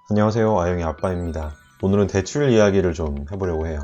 안녕하세요, 아영이 아빠입니다. 오늘은 대출 이야기를 좀 해보려고 해요.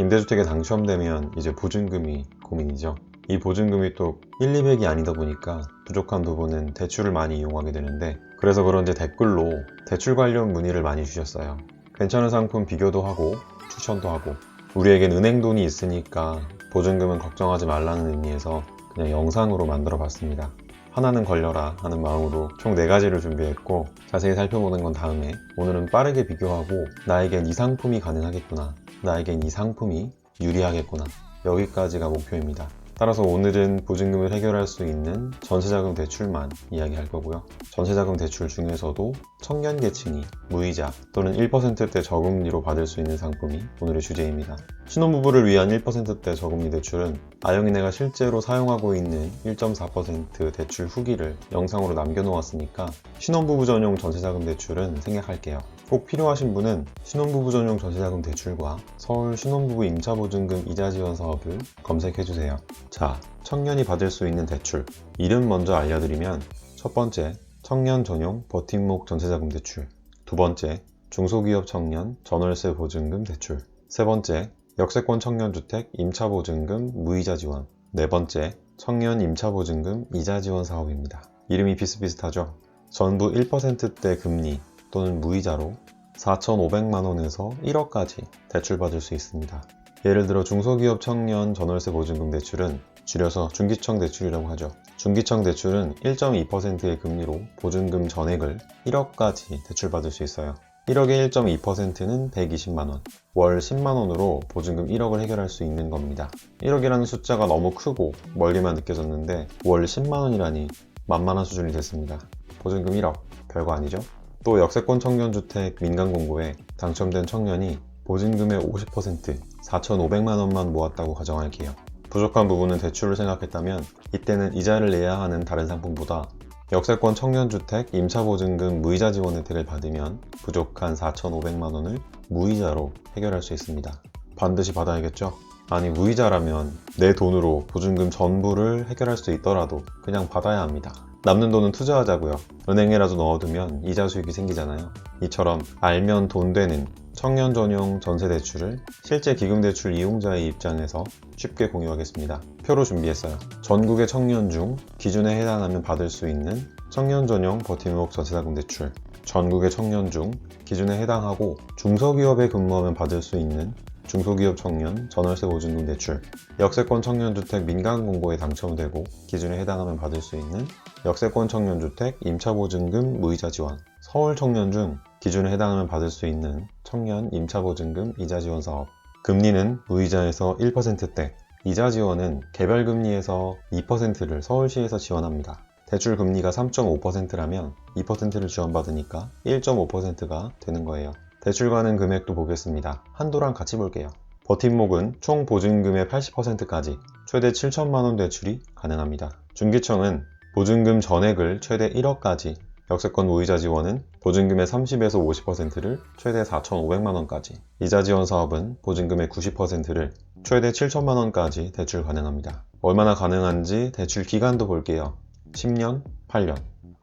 임대주택에 당첨되면 이제 보증금이 고민이죠. 이 보증금이 또 1, 200이 아니다 보니까 부족한 부분은 대출을 많이 이용하게 되는데, 그래서 그런지 댓글로 대출 관련 문의를 많이 주셨어요. 괜찮은 상품 비교도 하고 추천도 하고, 우리에겐 은행 돈이 있으니까 보증금은 걱정하지 말라는 의미에서 그냥 영상으로 만들어 봤습니다. 하나는 걸려라 하는 마음으로 총 4가지를 준비했고, 자세히 살펴보는 건 다음에, 오늘은 빠르게 비교하고 나에겐 이 상품이 가능하겠구나, 나에겐 이 상품이 유리하겠구나, 여기까지가 목표입니다. 따라서 오늘은 보증금을 해결할 수 있는 전세자금 대출만 이야기할 거고요. 전세자금 대출 중에서도 청년 계층이 무이자 또는 1%대 저금리로 받을 수 있는 상품이 오늘의 주제입니다. 신혼부부를 위한 1%대 저금리 대출은 아영이네가 실제로 사용하고 있는 1.4% 대출 후기를 영상으로 남겨놓았으니까 신혼부부 전용 전세자금 대출은 생략할게요. 꼭 필요하신 분은 신혼부부 전용 전세자금 대출과 서울 신혼부부 임차보증금 이자지원 사업을 검색해주세요. 자, 청년이 받을 수 있는 대출. 이름 먼저 알려드리면, 첫 번째, 청년 전용 버팀목 전세자금 대출. 두 번째, 중소기업 청년 전월세 보증금 대출. 세 번째, 역세권 청년주택 임차보증금 무이자 지원. 네 번째, 청년 임차보증금 이자지원 사업입니다. 이름이 비슷비슷하죠? 전부 1%대 금리 또는 무이자로 4,500만원에서 1억까지 대출받을 수 있습니다. 예를 들어 중소기업 청년 전월세 보증금 대출은 줄여서 중기청 대출이라고 하죠. 중기청 대출은 1.2%의 금리로 보증금 전액을 1억까지 대출받을 수 있어요. 1억의 1.2%는 120만원, 월 10만원으로 보증금 1억을 해결할 수 있는 겁니다. 1억이라는 숫자가 너무 크고 멀게만 느껴졌는데 월 10만원이라니 만만한 수준이 됐습니다. 보증금 1억, 별거 아니죠? 또 역세권 청년주택 민간공고에 당첨된 청년이 보증금의 50%, 4,500만원만 모았다고 가정할게요. 부족한 부분은 대출을 생각했다면 이때는 이자를 내야 하는 다른 상품보다 역세권 청년주택 임차보증금 무이자 지원 혜택을 받으면 부족한 4,500만원을 무이자로 해결할 수 있습니다. 반드시 받아야겠죠? 아니, 무이자라면 내 돈으로 보증금 전부를 해결할 수 있더라도 그냥 받아야 합니다. 남는 돈은 투자하자고요. 은행에라도 넣어두면 이자 수익이 생기잖아요. 이처럼 알면 돈 되는 청년 전용 전세 대출을 실제 기금 대출 이용자의 입장에서 쉽게 공유하겠습니다. 표로 준비했어요. 전국의 청년 중 기준에 해당하면 받을 수 있는 청년 전용 버팀목 전세자금 대출, 전국의 청년 중 기준에 해당하고 중소기업에 근무하면 받을 수 있는 중소기업 청년 전월세 보증금 대출, 역세권 청년주택 민간공고에 당첨되고 기준에 해당하면 받을 수 있는 역세권 청년주택 임차보증금 무이자 지원, 서울 청년 중 기준에 해당하면 받을 수 있는 청년 임차보증금 이자지원 사업. 금리는 무이자에서 1%대, 이자 지원은 개별금리에서 2%를 서울시에서 지원합니다. 대출 금리가 3.5%라면 2%를 지원받으니까 1.5%가 되는 거예요. 대출 가능 금액도 보겠습니다. 한도랑 같이 볼게요. 버팀목은 총 보증금의 80%까지 최대 7천만원 대출이 가능합니다. 중기청은 보증금 전액을 최대 1억까지, 역세권 무이자 지원은 보증금의 30에서 50%를 최대 4,500만원까지, 이자 지원 사업은 보증금의 90%를 최대 7천만원까지 대출 가능합니다. 얼마나 가능한지 대출 기간도 볼게요. 10년, 8년.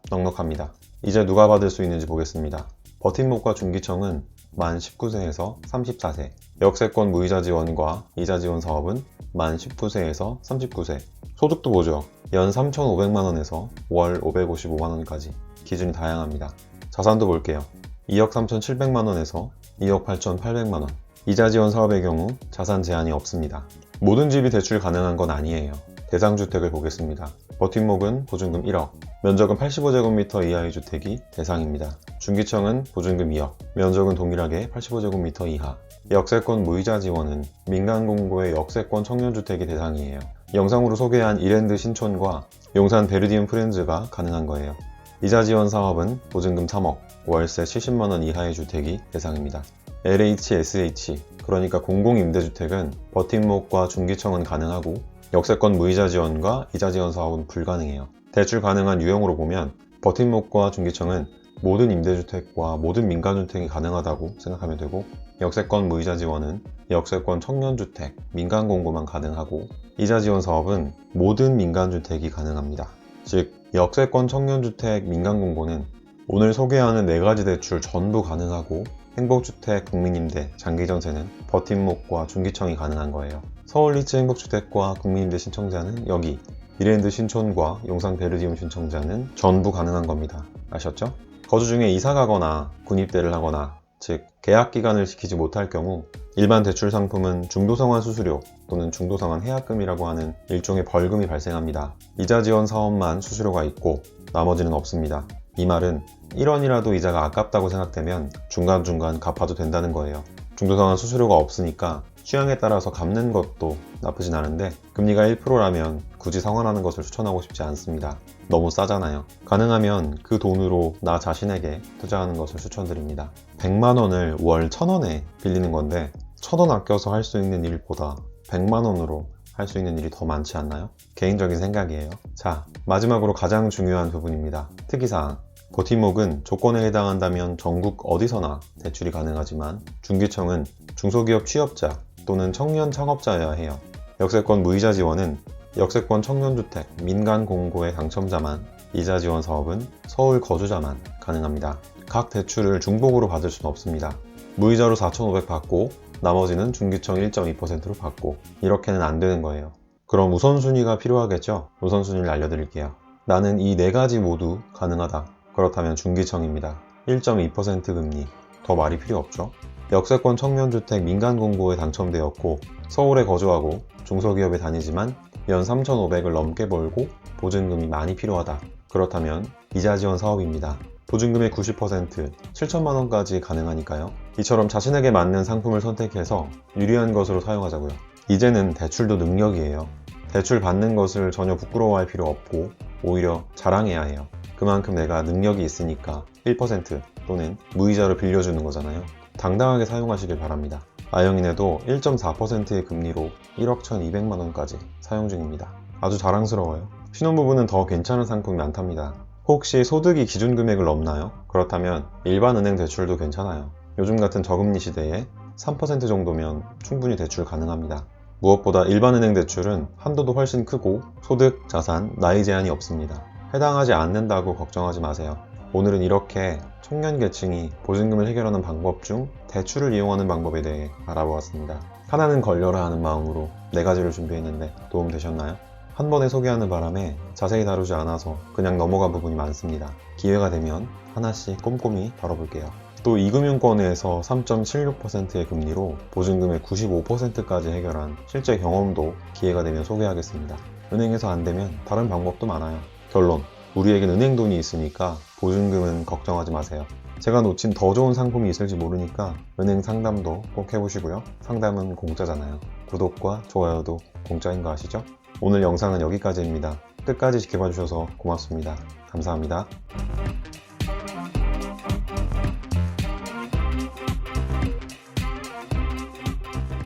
넉넉합니다. 이제 누가 받을 수 있는지 보겠습니다. 버팀목과 중기청은 만 19세에서 34세, 역세권 무이자 지원과 이자 지원 사업은 만 19세에서 39세. 소득도 보죠. 연 3,500만원에서 월 555만원까지 기준이 다양합니다. 자산도 볼게요. 2억 3,700만원에서 2억 8,800만원. 이자 지원 사업의 경우 자산 제한이 없습니다. 모든 집이 대출 가능한 건 아니에요. 대상주택을 보겠습니다. 버팀목은 보증금 1억, 면적은 85제곱미터 이하의 주택이 대상입니다. 중기청은 보증금 2억, 면적은 동일하게 85제곱미터 이하. 역세권 무이자 지원은 민간공고의 역세권 청년주택이 대상이에요. 영상으로 소개한 이랜드 신촌과 용산 베르디움 프렌즈가 가능한 거예요. 이자 지원 사업은 보증금 3억, 월세 70만원 이하의 주택이 대상입니다. LHSH, 그러니까 공공임대주택은 버팀목과 중기청은 가능하고 역세권 무이자 지원과 이자 지원 사업은 불가능해요. 대출 가능한 유형으로 보면 버팀목과 중기청은 모든 임대주택과 모든 민간주택이 가능하다고 생각하면 되고, 역세권 무이자 지원은 역세권 청년주택, 민간공고만 가능하고, 이자 지원 사업은 모든 민간주택이 가능합니다. 즉, 역세권 청년주택 민간공고는 오늘 소개하는 4가지 대출 전부 가능하고 행복주택, 국민임대, 장기전세는 버팀목과 중기청이 가능한 거예요. 서울리츠 행복주택과 국민임대 신청자는 여기, 이랜드 신촌과 용산 베르디움 신청자는 전부 가능한 겁니다. 아셨죠? 거주 중에 이사 가거나 군입대를 하거나 즉 계약기간을 지키지 못할 경우 일반 대출 상품은 중도상환 수수료 또는 중도상환 해약금이라고 하는 일종의 벌금이 발생합니다. 이자 지원 사업만 수수료가 있고 나머지는 없습니다. 이 말은 1원이라도 이자가 아깝다고 생각되면 중간중간 갚아도 된다는 거예요. 중도상환 수수료가 없으니까 취향에 따라서 갚는 것도 나쁘진 않은데 금리가 1%라면 굳이 상환하는 것을 추천하고 싶지 않습니다. 너무 싸잖아요. 가능하면 그 돈으로 나 자신에게 투자하는 것을 추천드립니다. 100만원을 월 1000원에 빌리는 건데 1000원 아껴서 할 수 있는 일보다 100만원으로 할 수 있는 일이 더 많지 않나요? 개인적인 생각이에요. 자, 마지막으로 가장 중요한 부분입니다. 특이사항. 버팀목은 조건에 해당한다면 전국 어디서나 대출이 가능하지만 중기청은 중소기업 취업자 또는 청년 창업자여야 해요. 역세권 무이자 지원은 역세권 청년주택 민간 공고의 당첨자만, 이자 지원 사업은 서울 거주자만 가능합니다. 각 대출을 중복으로 받을 수는 없습니다. 무이자로 4,500 받고 나머지는 중기청 1.2%로 받고 이렇게는 안 되는 거예요. 그럼 우선순위가 필요하겠죠? 우선순위를 알려드릴게요. 나는 이 4가지 모두 가능하다. 그렇다면 중기청입니다. 1.2% 금리. 더 말이 필요 없죠? 역세권 청년주택 민간 공고에 당첨되었고 서울에 거주하고 중소기업에 다니지만 연 3,500을 넘게 벌고 보증금이 많이 필요하다. 그렇다면 이자 지원 사업입니다. 보증금의 90%, 7천만 원까지 가능하니까요. 이처럼 자신에게 맞는 상품을 선택해서 유리한 것으로 사용하자고요. 이제는 대출도 능력이에요. 대출 받는 것을 전혀 부끄러워할 필요 없고 오히려 자랑해야 해요. 그만큼 내가 능력이 있으니까 1% 또는 무이자로 빌려주는 거잖아요. 당당하게 사용하시길 바랍니다. 아영인에도 1.4%의 금리로 1억 1,200만 원까지 사용 중입니다. 아주 자랑스러워요. 신혼부부는 더 괜찮은 상품이 많답니다. 혹시 소득이 기준 금액을 넘나요? 그렇다면 일반 은행 대출도 괜찮아요. 요즘 같은 저금리 시대에 3% 정도면 충분히 대출 가능합니다. 무엇보다 일반 은행 대출은 한도도 훨씬 크고 소득, 자산, 나이 제한이 없습니다. 해당하지 않는다고 걱정하지 마세요. 오늘은 이렇게 청년 계층이 보증금을 해결하는 방법 중 대출을 이용하는 방법에 대해 알아보았습니다. 하나는 걸려라 하는 마음으로 4가지를 준비했는데 도움 되셨나요? 한 번에 소개하는 바람에 자세히 다루지 않아서 그냥 넘어간 부분이 많습니다. 기회가 되면 하나씩 꼼꼼히 다뤄볼게요. 또 이금융권에서 3.76%의 금리로 보증금의 95%까지 해결한 실제 경험도 기회가 되면 소개하겠습니다. 은행에서 안 되면 다른 방법도 많아요. 결론, 우리에겐 은행 돈이 있으니까 보증금은 걱정하지 마세요. 제가 놓친 더 좋은 상품이 있을지 모르니까 은행 상담도 꼭 해보시고요. 상담은 공짜잖아요. 구독과 좋아요도 공짜인 거 아시죠? 오늘 영상은 여기까지입니다. 끝까지 지켜봐 주셔서 고맙습니다. 감사합니다.